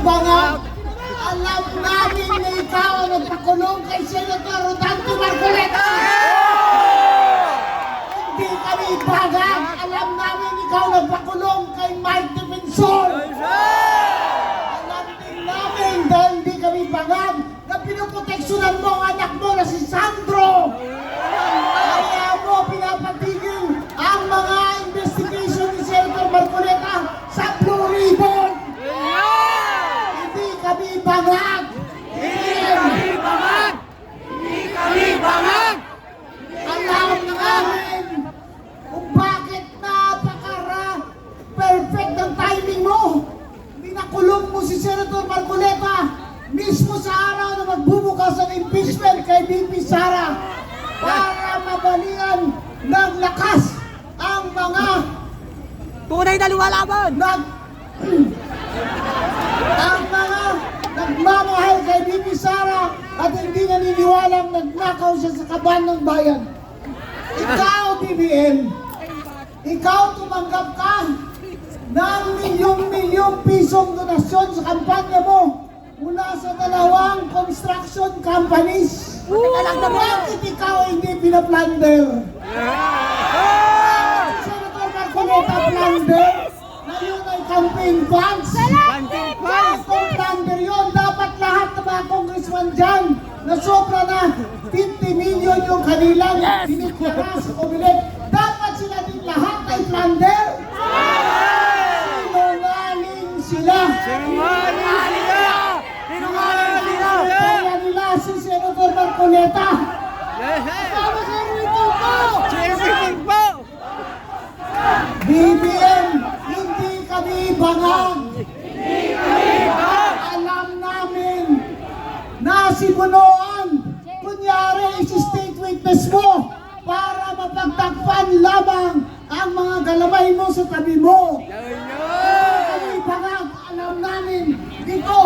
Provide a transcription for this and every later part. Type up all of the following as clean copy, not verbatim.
bangag? Alam namin na ikaw ang nagpakulong kay Senator Rodante Marcoleta! Hindi kami bangag! Alam namin ikaw nagpakulong kay Mike Defensor! Alam din namin dahil hindi kami bangag na pinuproteksyonan mo ang anak mo na si Sandro! Kaya mo pinapatigil ang mga investigation ni Senator Marcoleta sa Blue Ribbon! Hindi kami bangag! Hindi kami bangag! Hindi kami bangag! Alam namin kung bakit perfect ang timing mo! Pinakulong mo si Senator Marcoleta mismo sa araw na magbubukas ang impeachment kay VP Sara para mabalian ng lakas ang mga Tunay na lumalaban! ang mga nagmamahal kay VP Sara at hindi naniniwalang nagnakaw siya sa kaban ng bayan. Ikaw, BBM, ikaw tumanggap ka ng milyong-milyong pisong donasyon sa kampanya mo mula sa 2 construction companies. Bakit ikaw hindi pinaplunder? Senator Marcoleta plunder, ngayon ay campaign funds. Kung plunder yun, dapat lahat ng mga congressman dyan na sobra na 50 million yung kanilang diniklara sa Comelec, dapat sila din lahat ay plunder. Sinungaling sila. Kaya nila si Senator Marcoleta. Kasama sa everything po! BBM, hindi kami bangag. Alam namin na si Bunoan, kunyari si state witness mo para mapagtakpan lamang ang mga galamay mo sa tabi mo. Kami bangag, alam namin dito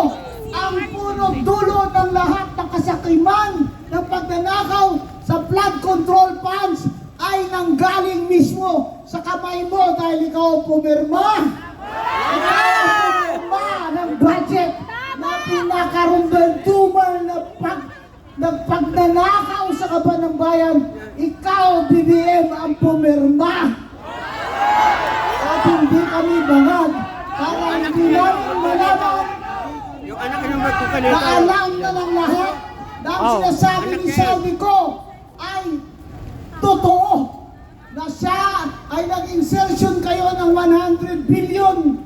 ang punot dulo ng lahat ng kasakiman ng pagnanakaw sa flood control funds ay nanggaling mismo sa kamay mo dahil ikaw pumirma. Ikaw pumirma ng budget na pinakarumbel-tumal na pagnanakaw sa kaban ng bayan. Ikaw, BBM, ang pumirma. At hindi kami bangag para hindi namin malaman Yung anak ng Marcoleta. na alam na ng lahat na ang sinasabi ni Saldico ay totoo na siya ay nag-insertion kayo ng 100 billion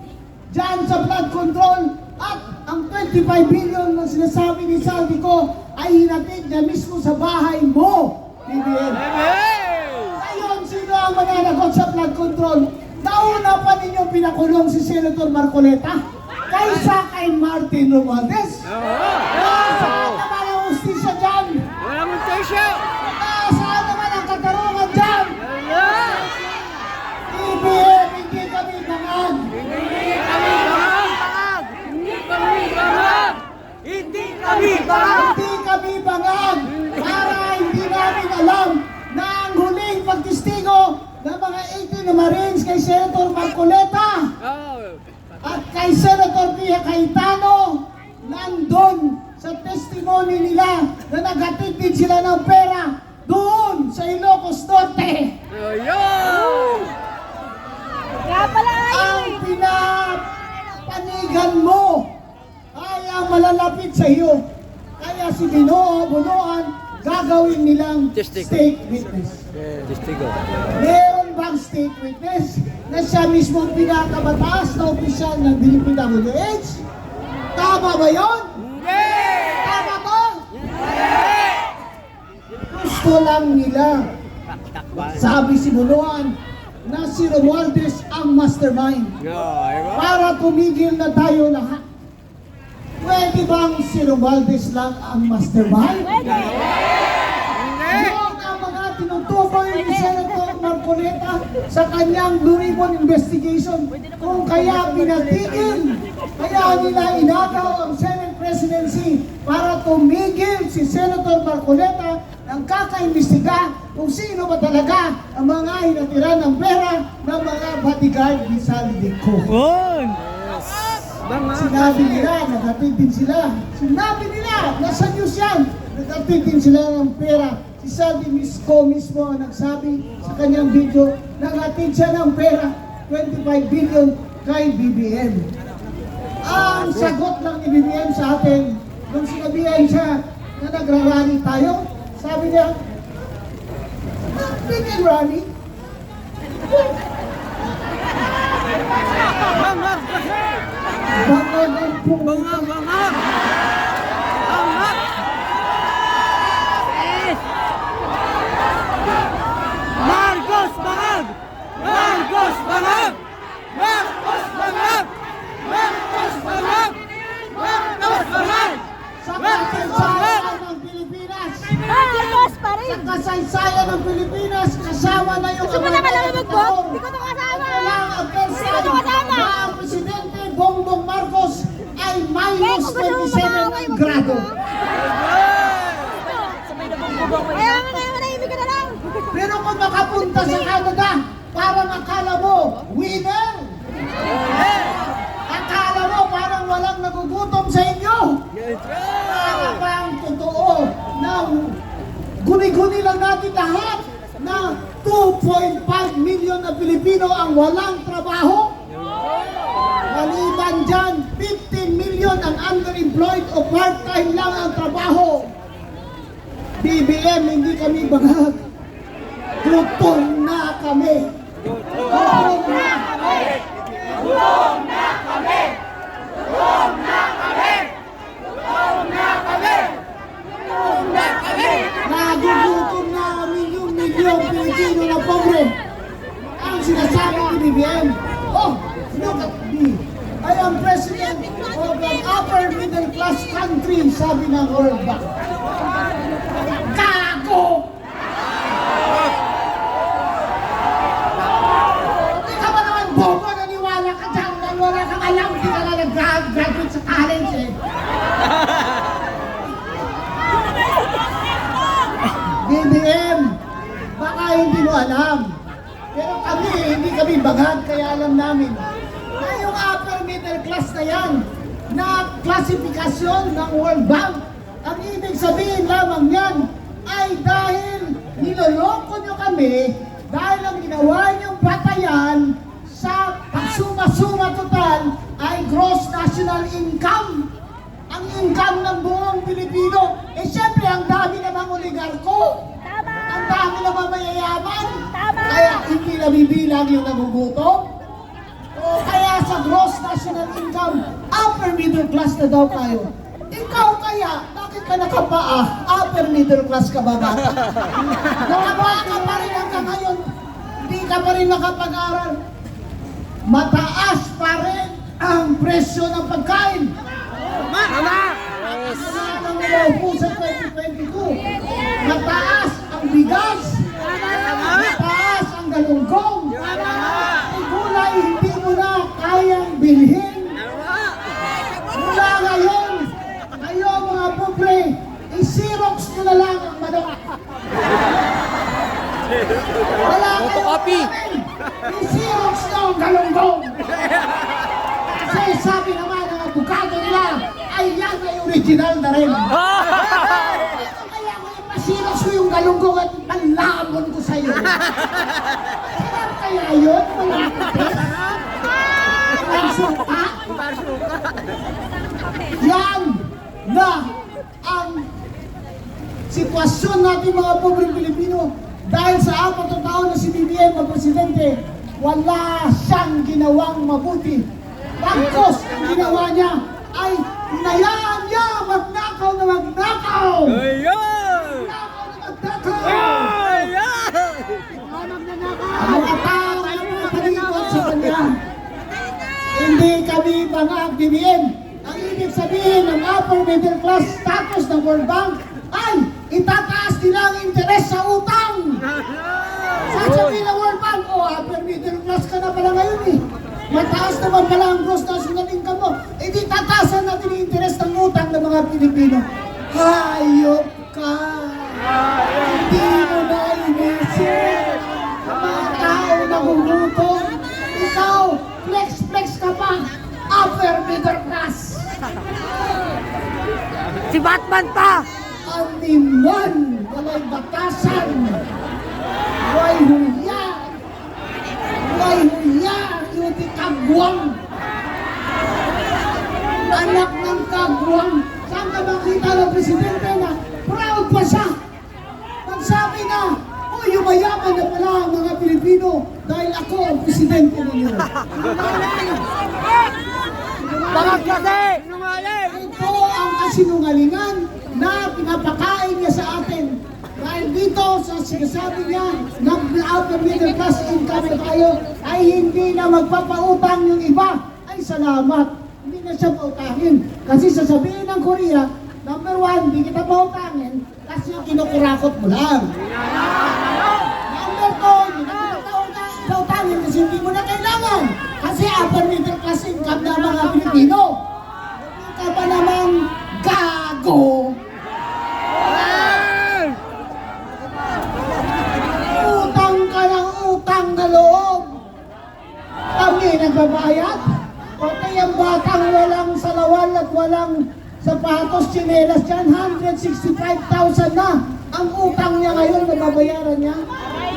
dyan sa flood control at ang 25 billion na sinasabi ni Saldico ay hinatid niya mismo sa bahay mo, BBM. Ngayon, sino ang mananagot sa flood control? Nauna pa ninyong pinakulong si Senator Marcoleta kaysa kay Martin Romualdez. Saan naman ang ustisya dyan? Walang ustisya! Saan naman ang katarungan dyan? BBM, hindi kami bangag. Hindi kami bangag! Hindi kami bangag! Hindi kami bangag! Hindi kami bangag para hindi namin alam na ang huling pagtistigo ng mga 18 na Marines kay Senator Marcoleta at kay Senator Pia Cayetano nandun sa testimony nila na naghatid din sila ng pera doon sa Ilocos Norte. Ang pinapanigan mo ay ang malalapit sa iyo. Kaya si Bunoan gagawin nilang state witness. Meron bang state witness na siya mismo ang pinakabataas na opisyal ng DPWH? Tama ba yun? Tama ba? Gusto lang nila. Sabi si Bunoan na si Romualdez ang mastermind para tumigil na tayo lahat. Pwede bang si Romualdez lang ang mastermind? Yung ang mga tinutukoy ni Senator Marcoleta sa kanyang Blue Ribbon investigation kung kaya pinatigil, kaya nila inagaw ang Senate presidency para tumigil si Senator Marcoleta ng kakaimbestiga kung sino ba talaga ang mga hinatiran ng pera ng mga bodyguard ni Saldico. Sinabi nila, naghatid din sila. Sinabi nila, nasa news yan. Naghatid din sila ng pera. Si Saldi Misco mismo ang nagsabi sa kanyang video, naghatid siya ng pera, 25 billion kay BBM. Ang sagot lang ni BBM sa atin, nung sinabihan siya na nagrarally tayo, sabi niya, bigyan rally? Bangag kasi! Bangag ang pumunta. Bangag! Bangag! Marcos bangag! Marcos bangag! Marcos bangag! Marcos bangag! Marcos bangag! Sa kasaysayan ng Pilipinas, Marcos pa rin! sa kasaysayan ng Pilipinas, kasama na yung Gusto mo naman lang mag-vote? Hindi ko ito kasama! Walang adversary Hindi ko ito kasama! na ang Presidente Bongbong Marcos ay minus 27 ang grado. Kaya nga ngayon, manahimik ka na lang! Pero kung makapunta sa Canada, parang akala mo, winner! Akala mo parang walang nagugutom sa inyo! Para bang totoo na guni-guni lang natin lahat na 2.5 million na Pilipino ang walang trabaho? Maliban dyan, 15 million ang underemployed o part-time lang ang trabaho. BBM, hindi kami bagag. Gutom na kami. Gutom na kami. Gutom na kami. Gutom na kami. Gutom na kami. Gutom na kami. Nagugutom na milyong Pilipino na pobre. Ang sinasabi ni BBM, oh, look at me. I am president of an upper middle class country, sabi ng World Bank. Gago! Hindi ka ba naman bobo, naniwala ka dyan dahil wala kang alam, hindi ka na nag-graduate sa college eh. BBM, baka hindi mo alam. Pero kami, hindi kami bagad, kaya alam namin na yung upper middle class na yan, na klasifikasyon ng World Bank, ang ibig sabihin lamang yan ay dahil niloloko nyo kami dahil ang ginawa nyong batayan sa pagsuma-suma total ay gross national income. Ang income ng buong Pilipino. Eh syempre, ang dami namang oligarko. Tama! Ang dami namang mayayaman. Tama! Kaya hindi nabibilang yung nagugutom. O kaya sa gross national income, upper middle class na daw tayo. Ikaw kaya, bakit ka nakapaa? Upper middle class ka ba ba? Nakapaa ka pa rin hanggang ngayon. Hindi ka pa rin nakapag-aral. Mataas pa rin ang presyo ng pagkain. Tama! Wala nang naupo sa 2022. Mataas ang bigas. Mataas ang galunggong. Ang gulay hindi mo na kayang bilhin. Mula ngayon, kayo mga pobre, i-xerox nyo na lang ang manok. Wala Photocopy. I-xerox nyo ang galunggong. Kasi sabi naman ng abogado nila, ay yan ay original na rin. Kaya ko yung masiros ko yung galunggong at panlamon ko sa'yo. Sarap kaya yun? Malapit. Ang suka. Yan na ang sitwasyon natin mga pobreng Pilipino. Dahil sa 4 na taon na si BBM ang presidente, wala siyang ginawang mabuti. Bagkos ang ginawa niya ay hinayaan niya magnakaw na magnakaw! Ayun! Magnakaw na magnakaw! Ayun! Ang mga tao ay mga palikot sa kanya. Hindi kami mga BBM. Ang ibig sabihin ng upper middle class status ng World Bank ay itataas nila ang interes sa utang! Sasabihin ng World Bank, oh, upper middle class ka na pala ngayon eh. Mataas naman pala ang gross national income mo. Eh di tatasan natin yung interes ng utang ng mga Pilipino. Hayop ka! Hindi mo na inisip. Mga tao na gumutom. Ikaw, flex-flex ka pa. Upper upper middle class. Si Batman pa! Ang liman, walay batasan, way huya, yung di kagwang. Anak ng kagwang. Saan ka makita ng presidente na proud pa siya? Nagsabi na, oh, yumayaman na pala ang mga Pilipino dahil ako ang presidente ninyo. Bangag kasi! Sinungaling! Ito ang kasinungalingan na pinapakain niya sa atin. Dahil dito sa sinasabi niya na upper middle class income na tayo ay hindi na magpapautang yung iba. Ay salamat, hindi na siya pautangin. Kasi sasabihin ng Korea, number one, hindi kita pautangin kasi kinukurakot mo lang. Number two, hindi na kita pautangin kasi hindi mo na kailangan. Kasi upper middle class income na mga Pilipino. Hindi ka pa naman gago. Utang ka ng utang na loob. Kami nagbabayad. Pati ang batang walang salawal at walang sapatos, tsinelas dyan, 165,000 na. Ang utang niya ngayon, nababayaran niya.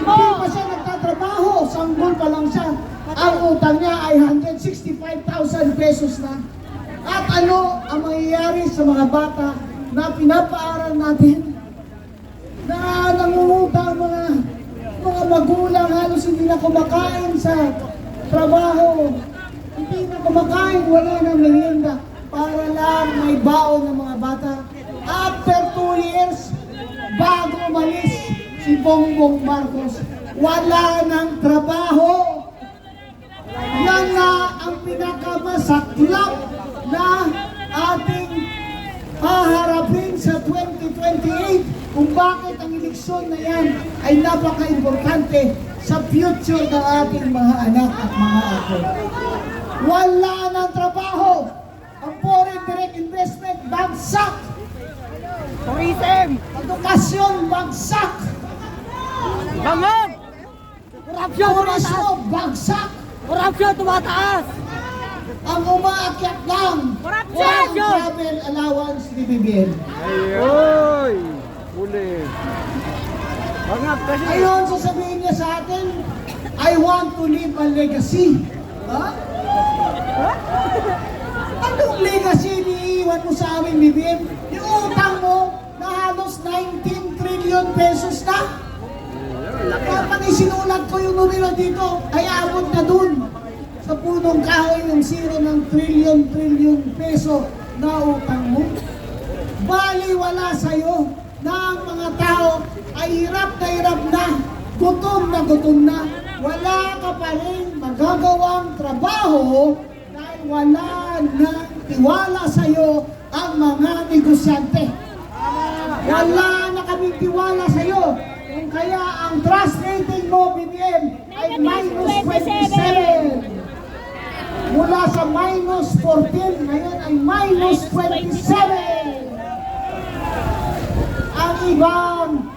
Hindi pa siya nagtatrabaho, sanggol pa lang siya. Ang utang niya ay 165,000 pesos na. At ano ang mangyayari sa mga bata na pinapaaral natin? Na nangungutang mga magulang, halos hindi na kumakain sa trabaho. Hindi na kumakain, wala nang merienda para lang may baon ng mga bata. After 2 years, bago umalis si Bongbong Marcos, wala nang trabaho. Yan na ang pinakamasaklap na ating haharapin sa 2028 kung bakit ang eleksyon na yan ay napaka-importante sa future ng ating mga anak at mga apo. Wala nang trabaho. Ang foreign direct investment, bagsak. Tourism! Edukasyon, bagsak. Bangag! Korupsyon tumataas! Turismo, bagsak. Korupsyon tumataas! Ang umaakyat lang. Corruption! Walang travel allowance ni BBM. Oy! Uli! Bangag kasi! Ngayon, sasabihin niya sa atin, I want to leave a legacy. Ha? Anong legacy iniiwan mo sa amin, BBM? Yung utang mo na halos 19 trillion pesos na. Kapag isinulat ko yung numero dito, ay abot na dun sa punong kahoy ng zero ng trillion peso na utang mo. Bali wala sa'yo na ang mga tao ay hirap na, gutom na. Wala ka pa rin magagawang trabaho dahil wala nang tiwala sa'yo ang mga negosyante. Wala na kaming tiwala sa'yo. Kung kaya ang trust rating mo, BBM, ay minus 27. Mula sa minus 14, ngayon ay minus 27. Ang ibang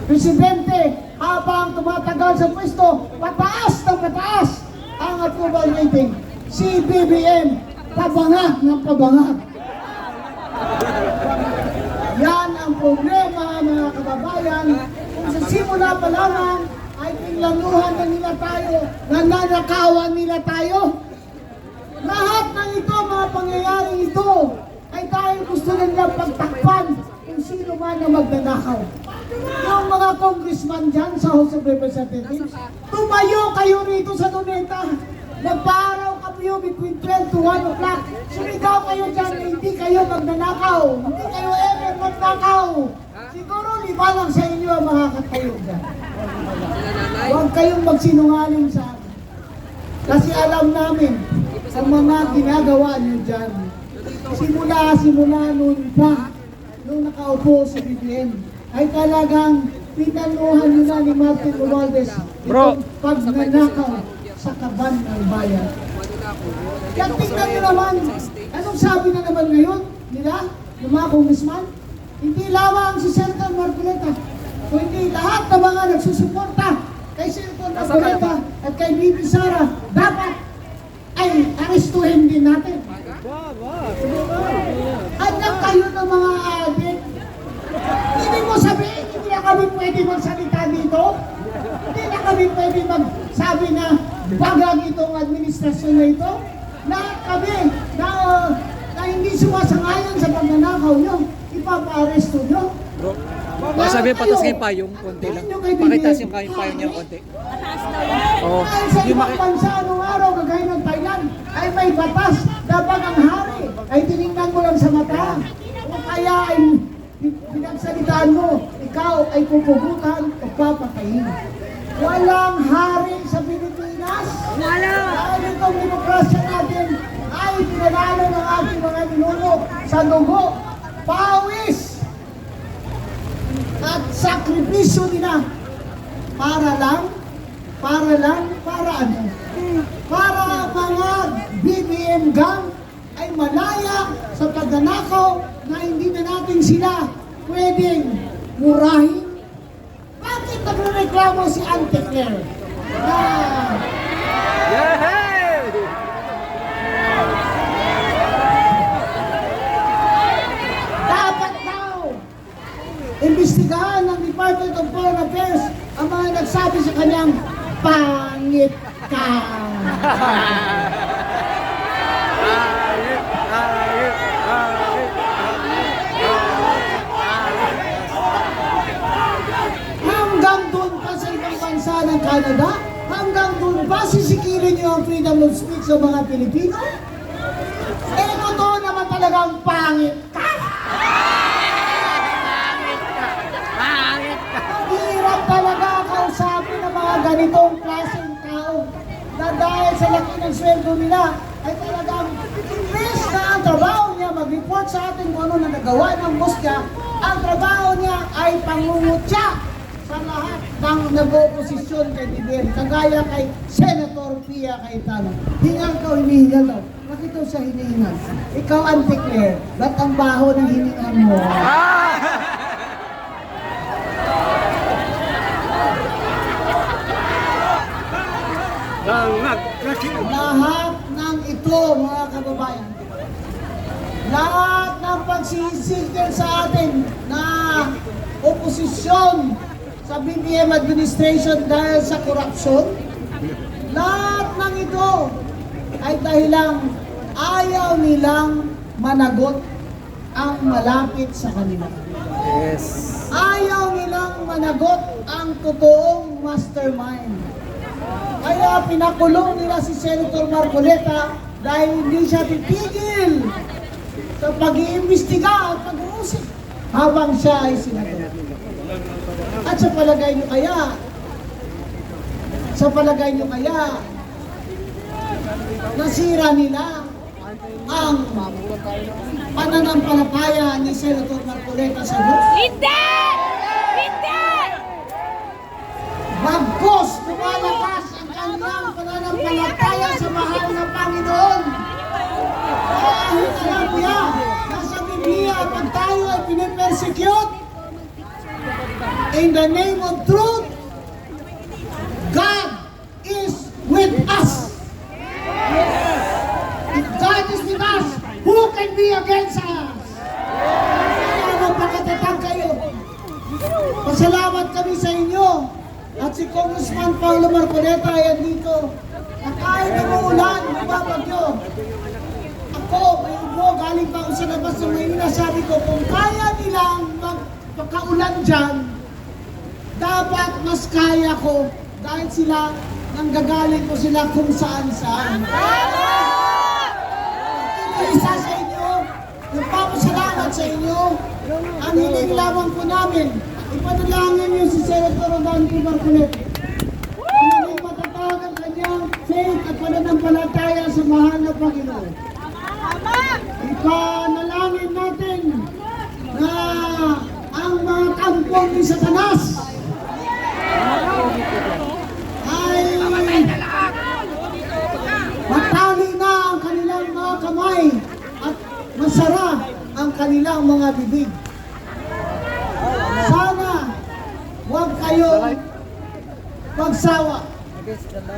presidente, habang tumatagal sa pwesto, pataas ng pataas ang approval rating. Si BBM, pabangag ng pabangag. Yan ang problema, mga kababayan. Kung sa simula pa lamang ay pinlanuhan na nila tayo, nananakawan nila tayo. Lahat ng ito, mga pangyayaring ito, ay dahil gusto nila pagtakpan kung sino man na magnanakaw. Yung mga congressman dyan sa House of Representatives, tumayo kayo rito sa Luneta. Nagpaaraw kayo between 12 to 1 o'clock. Sumigaw kayo dyan na hindi kayo magnanakaw. Hindi kayo ever magnakaw. Siguro 5 lang sa inyo ang makakatayo dyan. Huwag kayong magsinungaling sa akin. Kasi alam namin ang mga ginagawa niyo dyan. Simula noon pa, nung nakaupo si BBM, ay talagang pinanuhan nyo na ni Martin Romualdez itong pagnanakaw sa kaban ng bayan. Kaya tingnan nyo naman, anong sabi na naman ngayon nila, yung mga congressman? Hindi lamang si Senator Marcoleta, kundi lahat ng mga nagsusuporta kay Senator Marcoleta at kay Bibi Sara, dapat ay arestuhin din natin. Anak kayo ng mga adik. Hindi mo sabihin, hindi na kami pwede magsalita dito. Hindi na kami pwede magsabi na bagang itong administrasyon na ito. Lahat kami na hindi sumasangayon sa pagnanakaw nyo, ipapa-aresto nyo. Baka sabihin, pataskin pa yung konti lang. Pakitas yung payong niya konti. Oo. Ay, sa ibang bansa, anong araw, kagaya ng Thailand, ay may batas. Dapat ang hari ay tinignan mo lang sa mata. O kaya ay pinagsalitaan mo, ikaw ay pupugutan o papatayin. Walang hari sa Pilipinas. Wala. Dahil itong demokrasya natin ay pinanalo ng ating mga ninuno sa dugo, pawis, at sakripisyo nila para ano? Para mga BBM gang ay malaya sa pagnanakaw na hindi na natin sila pwedeng murahin. Bakit nagrereklamo si Auntie Claire? Dapat daw imbestigahan ng Department of Foreign Affairs ang mga nagsabi sa kanyang pangit ka. Hanggang doon pa sa ibang bansa ng Canada, hanggang doon pa sisikilin niyo ang freedom of speech sa mga Pilipino. Eh, totoo naman talagang pangit ka. Hirap talaga kausapin ng mga ganitong klaseng tao na dahil sa laki ng sweldo nila ay talagang imbes na ang trabaho niya mag-report sa atin kung ano na nagawa ng boss niya, ang trabaho niya ay pangungutya sa lahat ng nag-oposisyon kay BBM, kagaya kay Senator Pia Cayetano. Hingal ka o hinihingal daw? Bakit daw siya hinihingal? Ikaw, Auntie Claire, ba't ang baho ng hiningal mo? Lahat ng ito, mga kababayan, lahat ng pagsisikil sa atin na oposisyon sa BBM administration dahil sa korupsyon, lahat ng ito ay dahilang ayaw nilang managot ang malapit sa kanila. Yes. Ayaw nilang managot ang totoong mastermind. Kaya pinakulong nila si Senator Marcoleta dahil hindi siya titigil sa pag-iimbestiga at pag-uusip habang siya ay senador. At sa palagay nyo kaya, nasira nila ang pananampalataya ni Senator Marcoleta sa Diyos? Hindi! Hindi! Bagkos lumalakas ang kanyang pananampalataya sa mahal na Panginoon. Dahil alam niya na sa Biblia pag tayo ay pinipersecute in the name of truth, God is with us. If God is with us, who can be against us? Kaya magpakatatag kayo. Pasalamat kami sa inyo. At si Congressman Paulo Marcoleta ay andito na kahit umuulan, babagyo. Ako, may ubo, galing pa ako sa labas ng Maynila. Sabi ko, kung kaya nilang magpakaulan dyan, dapat mas kaya ko dahil sila, nanggagaling ko sila kung saan-saan. Isa sa inyo, nagpapasalamat sa inyo, ang hiling lamang po namin, ipanalangin niyo si Senator Rodante Marcoleta. Maging matatag ang kanyang faith at pananampalataya sa mahal na Panginoon. Ipanalangin natin na ang mga kampong ni Satanas ay matali na ang kanilang mga kamay at masara ang kanilang mga bibig. Sana huwag kayong magsawa.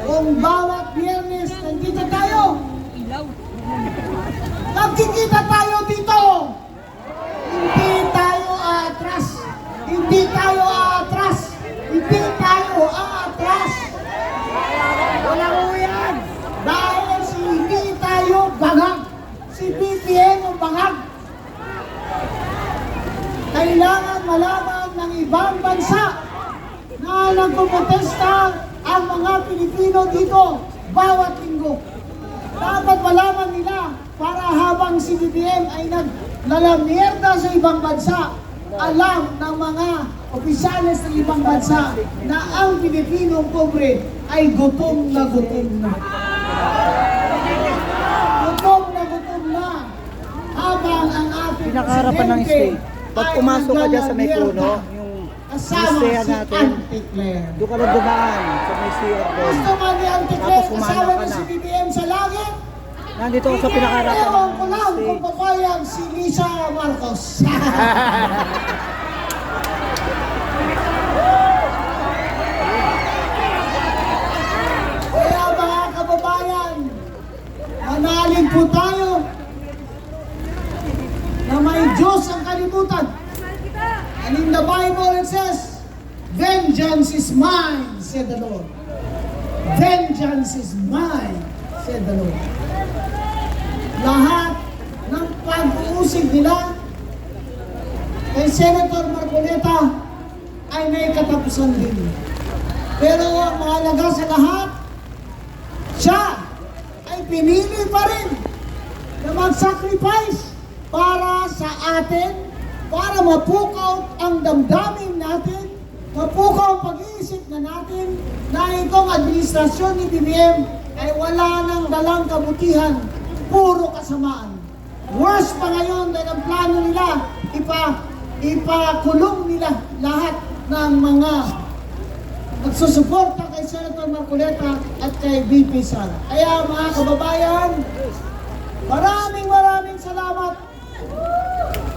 Kung bawat Biyernes nandito tayo Nagkikita tayo dito. Hindi tayo aatras. Hindi tayo aatras. Hindi tayo aatras. Wala ko yan! Dahil hindi tayo bangag. Si BBM ang bangag. Kailangan malaman ng ibang bansa na nagpuprotesta ang mga Pilipino dito bawat linggo. Dapat malaman nila para habang si BBM ay naglalamierda sa ibang bansa, alam ng mga opisyalis ng ibang bansa na ang Pilipinong pobre ay gutom na gutom na. Gutom na gutom na. Habang ang ating Pinakaharapan ng presidente state. Pag ay pumasok ka dyan sa may naglalamierda puno, yung kasama listehan si natin, Auntie Claire. doon ka lang dumaan sa may CR doon. Gusto man ni Auntie Tapos Claire kumanan kasama ka ni na. si BBM sa langit? Nandito ako sa pinakaharapan Ewan ko ng lang kung state. papayag si Lisa Marcos. Kaya mga kababayan, manalig po tayo na may Diyos ang kalibutan. And in the Bible it says, vengeance is mine, said the Lord. Vengeance is mine, said the Lord. Lahat ng pag-uusig nila kay Senator Marcoleta ay may katapusan din. Pero ang mahalaga sa lahat, siya ay pinili pa rin na mag-sacrifice para sa atin, para mapukaw ang damdamin natin, mapukaw ang pag-iisip na natin na itong administrasyon ni BBM ay wala nang dalang kabutihan, puro kasamaan. Worse pa ngayon dahil ang plano nila, ipakulong nila lahat ng mga nagsusuporta kay Senator Marcoleta at kay VP Sara. Kaya mga kababayan, maraming salamat.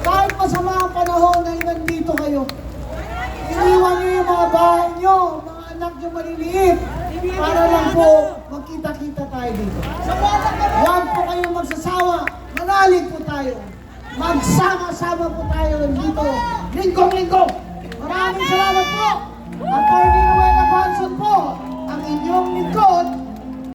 Kahit masama ang panahon na nandito kayo, iniwan niyo yung mga bahay niyo, mga anak niyo maliliit, para lang po magkita-kita tayo dito. Huwag po kayong magsasawa, manalig po tayo. Magsama-sama po tayo dito, linggong-linggo. Maraming